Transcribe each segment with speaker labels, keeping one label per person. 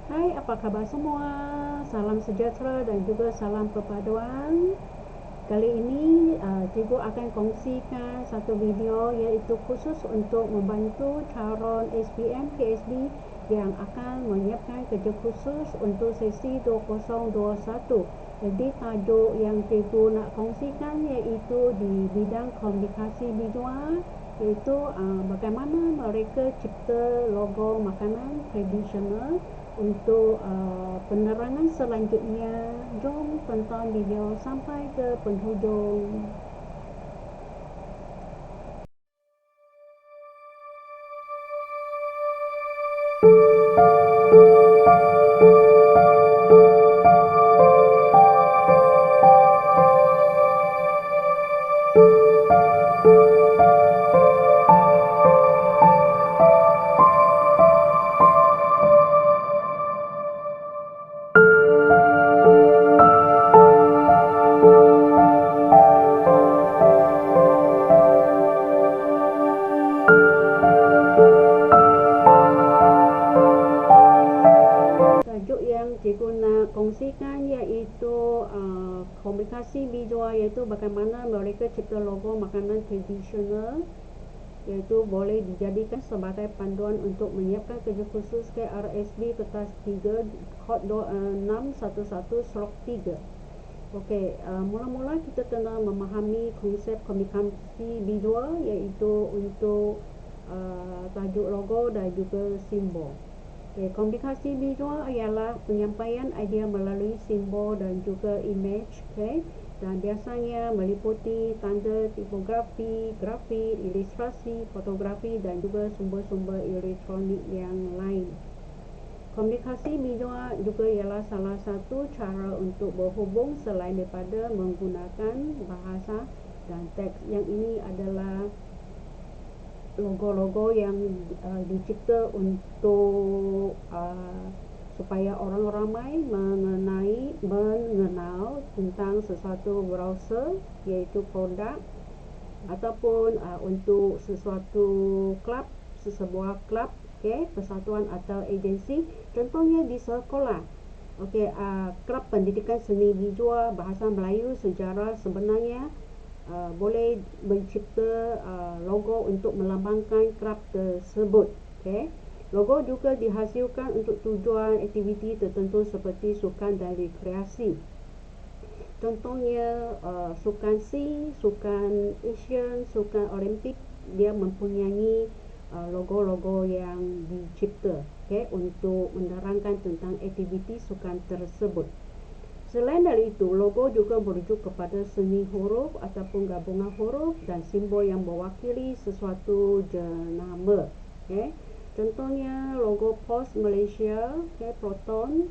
Speaker 1: Hai, apa kabar semua? Salam sejahtera dan juga salam perpaduan. Kali ini cikgu akan kongsikan satu video iaitu khusus untuk membantu calon SPM PhD yang akan menyiapkan kerja khusus untuk sesi 2021. Jadi tajuk yang cikgu nak kongsikan iaitu di bidang komunikasi visual, iaitu bagaimana mereka cipta logo makanan tradisional. Untuk penerangan selanjutnya, jom tonton video sampai ke penghujung. Tajuk yang cikgu nak kongsikan iaitu komunikasi visual, iaitu bagaimana mereka cipta logo makanan tradisional, iaitu boleh dijadikan sebagai panduan untuk menyiapkan kerja khusus KRSB kertas 3 kod 611/3. Okey, mula-mula kita kena memahami konsep komunikasi visual, iaitu untuk tajuk logo dan juga simbol. Komunikasi visual ialah penyampaian idea melalui simbol dan juga image, dan biasanya meliputi tanda tipografi, grafik, ilustrasi, fotografi dan juga sumber-sumber elektronik yang lain. Komunikasi visual juga ialah salah satu cara untuk berhubung selain daripada menggunakan bahasa dan teks. Yang ini adalah logo-logo yang dicipta untuk supaya orang ramai mengenal tentang sesuatu browser, iaitu produk, ataupun untuk sesuatu klub, sesebuah klub, persatuan atau agensi, contohnya di sekolah. Klub pendidikan seni visual bahasa Melayu sejarah sebenarnya boleh mencipta logo untuk melambangkan klub tersebut. Logo juga dihasilkan untuk tujuan aktiviti tertentu seperti sukan dan rekreasi. Contohnya sukan SEA, sukan Asian, sukan Olimpik, dia mempunyai logo-logo yang dicipta untuk menerangkan tentang aktiviti sukan tersebut. Selain dari itu, logo juga merujuk kepada seni huruf ataupun gabungan huruf dan simbol yang mewakili sesuatu jenama. Contohnya logo POS Malaysia, Proton.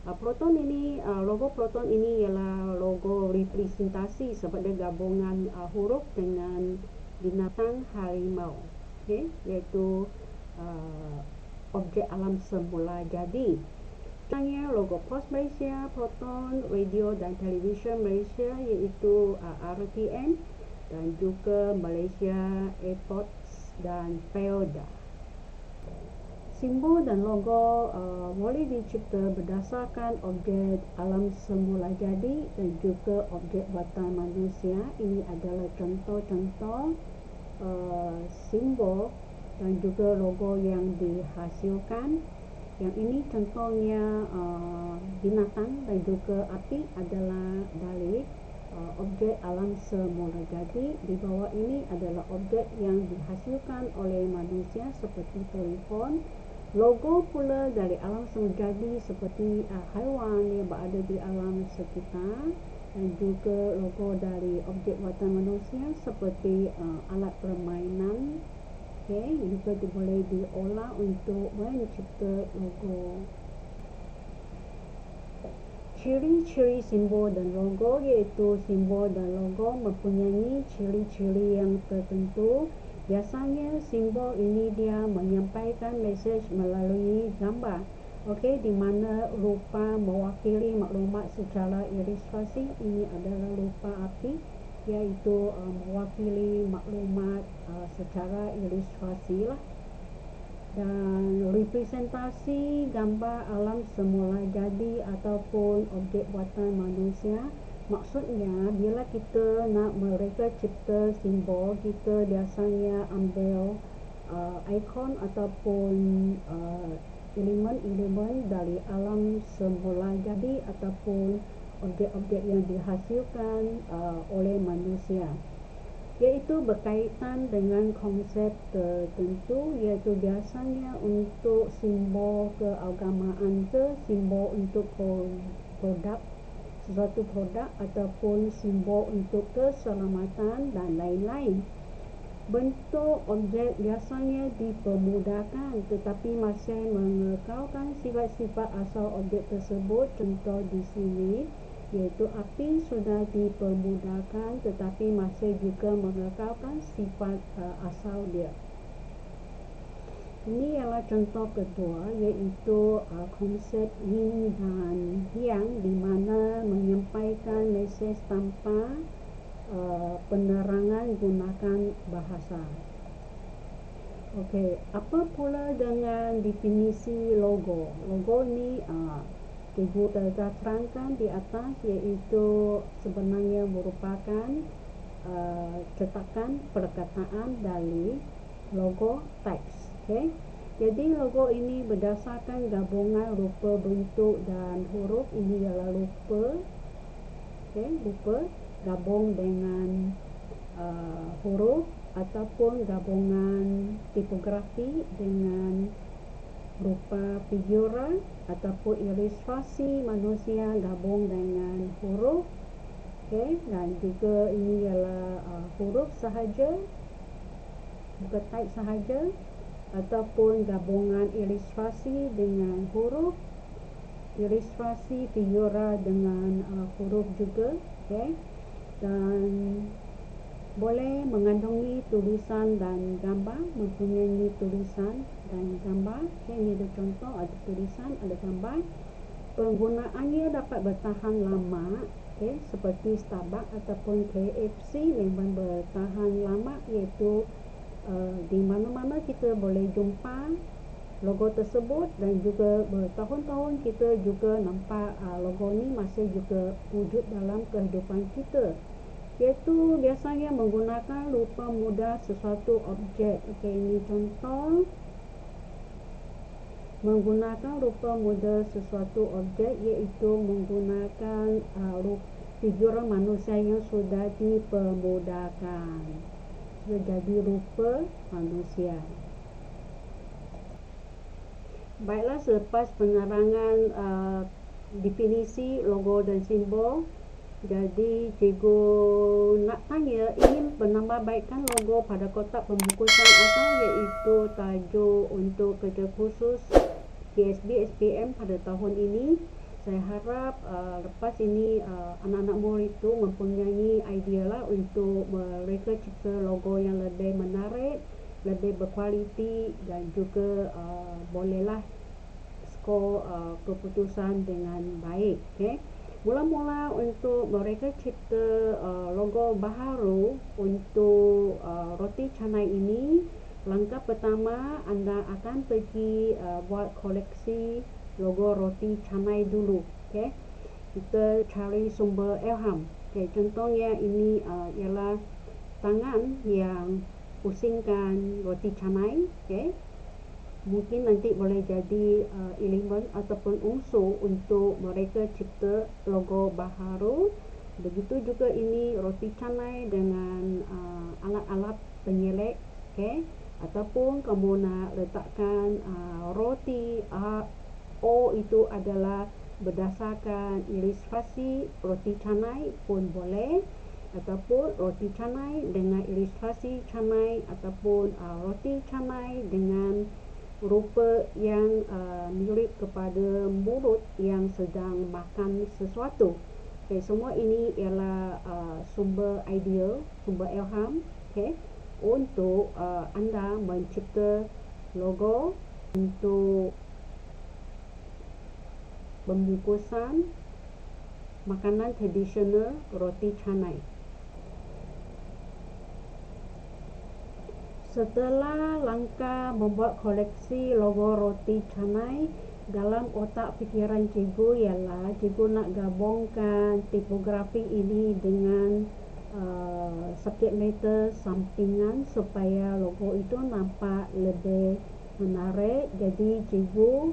Speaker 1: Logo Proton ini ialah logo representasi sebagai gabungan huruf dengan binatang harimau, iaitu objek alam semula jadi. Logo POS Malaysia, Proton, Radio dan Television Malaysia, iaitu RTN, dan juga Malaysia Airports dan Peoda. Simbol dan logo boleh dicipta berdasarkan objek alam semula jadi dan juga objek buatan manusia. Ini adalah contoh-contoh simbol dan juga logo yang dihasilkan. Yang ini contohnya binatang dan juga api adalah dari objek alam semula jadi. Di bawah ini adalah objek yang dihasilkan oleh manusia seperti telefon. Logo pula dari alam semula jadi seperti haiwan yang berada di alam sekitar, dan juga logo dari objek buatan manusia seperti alat permainan, juga boleh diolah untuk mencipta logo. Ciri-ciri simbol dan logo, iaitu simbol dan logo mempunyai ciri-ciri yang tertentu. Biasanya simbol ini dia menyampaikan mesej melalui gambar, di mana rupa mewakili maklumat secara ilustrasi. Ini adalah rupa api, iaitu mewakili maklumat secara ilustrasi lah. dan representasi gambar alam semula jadi ataupun objek buatan manusia. Maksudnya bila kita nak mereka cipta simbol, kita biasanya ambil ikon ataupun elemen-elemen dari alam semula jadi ataupun objek-objek yang dihasilkan oleh manusia, iaitu berkaitan dengan konsep tertentu, iaitu biasanya untuk simbol keagamaan ke simbol untuk produk, sesuatu produk ataupun simbol untuk keselamatan dan lain-lain. Bentuk objek biasanya dipermudahkan tetapi masih mengekalkan sifat-sifat asal objek tersebut. Contoh di sini iaitu api sudah dipermudahkan tetapi masih juga mengekalkan sifat asal dia. Ini ialah contoh kedua, iaitu konsep yin dan yang, di mana menyampaikan mesej tanpa penerangan gunakan bahasa. Okey, apa pula dengan definisi logo? Logo ni Cikgu telah terangkan di atas, iaitu sebenarnya merupakan cetakan perkataan dari logo teks. Okay? Jadi logo ini berdasarkan gabungan rupa, bentuk dan huruf. Ini ialah rupa, rupa gabung dengan huruf ataupun gabungan tipografi dengan rupa figura ataupun ilustrasi manusia gabung dengan huruf. Dan juga ini ialah huruf sahaja, bukan teks sahaja, ataupun gabungan ilustrasi dengan huruf, ilustrasi figura dengan huruf juga. Dan boleh mengandungi tulisan dan gambar, mempunyai tulisan dan gambar. Ini ada contoh, ada tulisan, ada gambar. Penggunaannya dapat bertahan lama, seperti Starbucks ataupun KFC memang bertahan lama, iaitu di mana-mana kita boleh jumpa logo tersebut dan juga bertahun-tahun kita juga nampak logo ni masih juga wujud dalam kehidupan kita, iaitu biasanya menggunakan rupa mudah sesuatu objek. Ini contoh menggunakan rupa mudah sesuatu objek, iaitu menggunakan figura manusia yang sudah dipermudahkan, jadi rupa manusia. Baiklah, selepas penerangan definisi logo dan simbol, jadi cikgu nak tanya, ingin penambahbaikan logo pada kotak pembungkusan asal, iaitu tajuk untuk kerja khusus KSB SPM pada tahun ini. Saya harap lepas ini anak-anak murid itu mempunyai idea lah untuk mereka cipta logo yang lebih menarik, lebih berkualiti dan juga bolehlah skor keputusan dengan baik. Mula-mula untuk mereka cipta logo baharu untuk roti canai ini, langkah pertama anda akan pergi buat koleksi logo roti canai dulu. Kita cari sumber ilham. Contohnya ini ialah tangan yang pusingkan roti canai. Mungkin nanti boleh jadi elemen ataupun unsur untuk mereka cipta logo baharu. Begitu juga ini roti canai dengan alat-alat penyelek, ataupun kamu nak letakkan roti O itu adalah berdasarkan ilustrasi roti canai pun boleh, ataupun roti canai dengan ilustrasi canai, ataupun roti canai dengan rupa yang mirip kepada mulut yang sedang makan sesuatu. Semua ini ialah sumber idea, sumber ilham untuk anda mencipta logo untuk pembungkusan makanan tradisional roti canai. Setelah langkah membuat koleksi logo roti canai, dalam otak fikiran cikgu ialah cikgu nak gabungkan tipografi ini dengan subjek matter sampingan supaya logo itu nampak lebih menarik. Jadi cikgu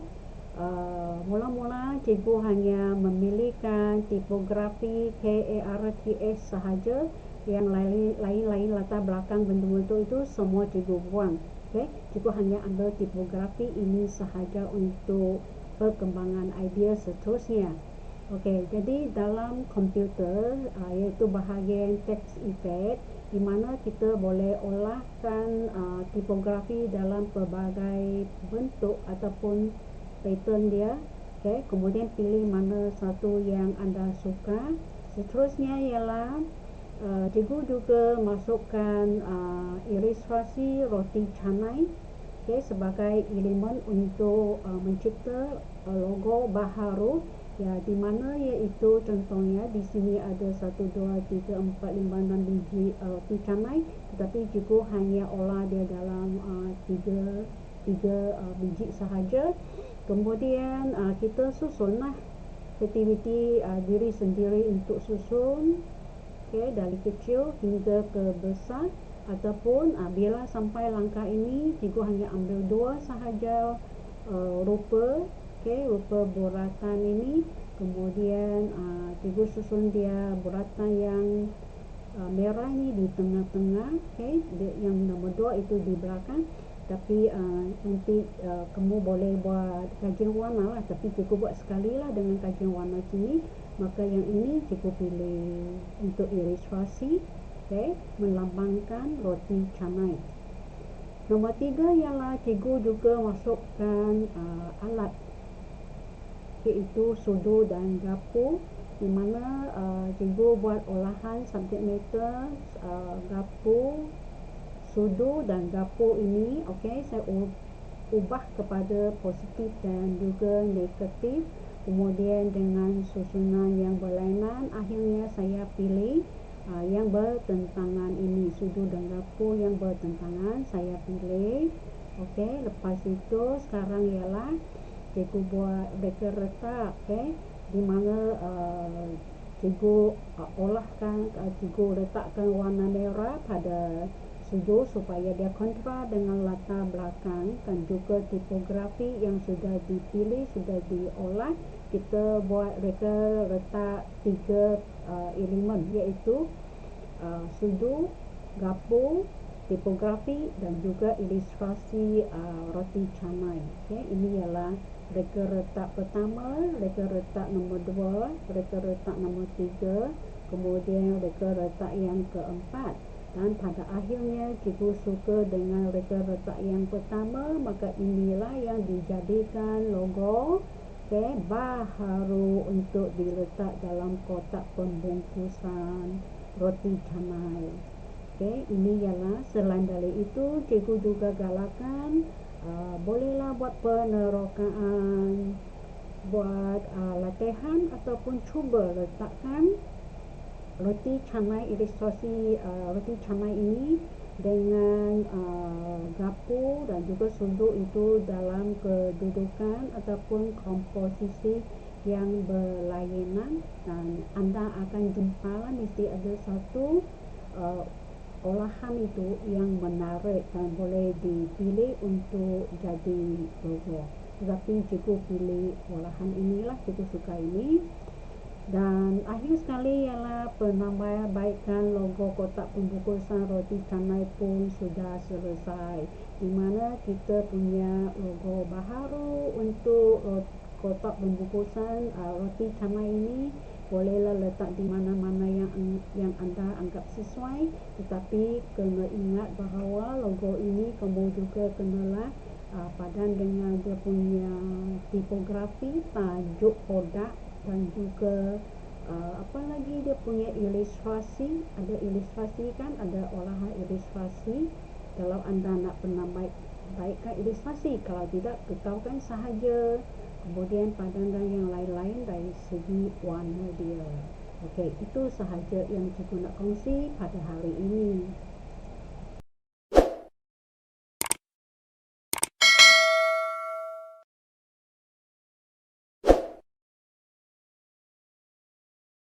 Speaker 1: mula-mula cikgu hanya memilihkan tipografi KARTS sahaja. Yang lain-lain latar belakang bentuk-bentuk itu semua cikgu buang. Cikgu hanya ambil tipografi ini sahaja untuk perkembangan idea seterusnya. Jadi dalam komputer iaitu bahagian text effect, di mana kita boleh olahkan tipografi dalam pelbagai bentuk ataupun pattern dia. Kemudian pilih mana satu yang anda suka. Seterusnya ialah cikgu juga masukkan ilustrasi roti canai sebagai elemen untuk mencipta logo baharu, di mana iaitu contohnya di sini ada 1, 2, 3, 4, 5, 6 biji roti canai, tetapi cikgu hanya olah dia dalam 3 biji sahaja. Kemudian kita susunlah aktiviti diri sendiri untuk susun dari kecil hingga ke besar, ataupun bila sampai langkah ini cikgu hanya ambil 2 sahaja rupa bulatan ini. Kemudian cikgu susun dia bulatan yang merah ini di tengah-tengah, yang nombor 2 itu di belakang. Tapi nanti kamu boleh buat kajian warna lah, tapi cikgu buat sekali lah dengan kajian warna sini. Maka yang ini cikgu pilih untuk ilustrasi, melambangkan roti canai. Nombor 3 ialah cikgu juga masukkan alat, iaitu sudu dan garpu, di mana cikgu buat olahan subjek matter garpu, sudu dan garpu ini. Saya ubah kepada positif dan juga negatif, kemudian dengan susunan yang berlainan. Akhirnya saya pilih yang bertentangan ini, sudu dan garpu yang bertentangan saya pilih. Lepas itu sekarang ialah cikgu buat reka retak, di mana cikgu olahkan, cikgu letakkan warna merah pada sudu supaya dia kontra dengan latar belakang, dan juga tipografi yang sudah dipilih, sudah diolah. Kita buat reka letak 3 elemen, iaitu sudu, garpu, tipografi dan juga ilustrasi roti canai. Ini ialah reka retak pertama, reka retak nombor 2, reka retak nombor 3, kemudian reka retak yang keempat. Dan pada akhirnya cikgu suka dengan reka retak yang pertama, maka inilah yang dijadikan logo baharu untuk diletak dalam kotak pembungkusan roti canai. Ini ialah, selain dari itu cikgu juga galakkan bolehlah buat penerokaan, buat latihan ataupun cuba letakkan roti canai, ilustrasi roti canai ini dengan garpu dan juga sudu itu dalam kedudukan ataupun komposisi yang berlainan. Dan anda akan jumpa mesti ada satu olahan itu yang menarik dan boleh dipilih untuk jadi logo. Tetapi cikgu pilih olahan inilah, cikgu suka ini. Dan akhir sekali ialah penambahbaikan logo kotak pembungkusan roti canai pun sudah selesai, di mana kita punya logo baharu untuk kotak pembungkusan roti canai ini. Bolehlah letak di mana-mana yang anda anggap sesuai, tetapi kena ingat bahawa logo ini kamu juga kenalah padan dengan dia punya tipografi, tajuk produk, dan juga apa lagi dia punya ilustrasi. Ada ilustrasi kan, ada olahan ilustrasi. Kalau anda nak penambahkan ilustrasi, kalau tidak beritahukan sahaja. Kemudian padangan yang lain-lain dari segi warna dia. Itu sahaja yang cikgu nak kongsi pada hari ini.